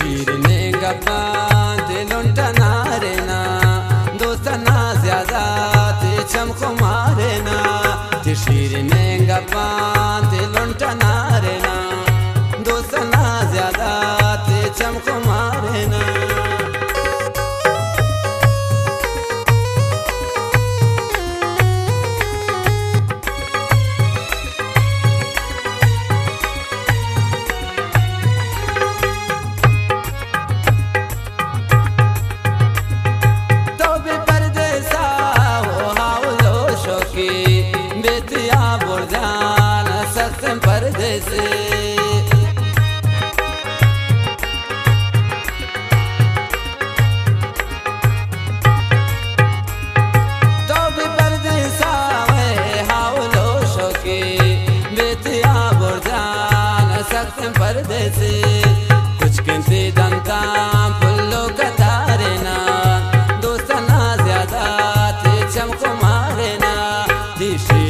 शीरने गप्पा दिलुंटा नारे ना दोस्त ना ज्यादा ते चमको मारे ना शीरने गप्पा दिलुंटा नारे ना दोस्त ना ज्यादा ते चमको मारे ना परदेसे तो भी परदेसा में हावलो शोके बेतिया बुरजान सकते परदेसे कुछ किंती दंता पुल्लो कतारे ना दोस्त ना ज्यादा ते चमको मारे ना दिशे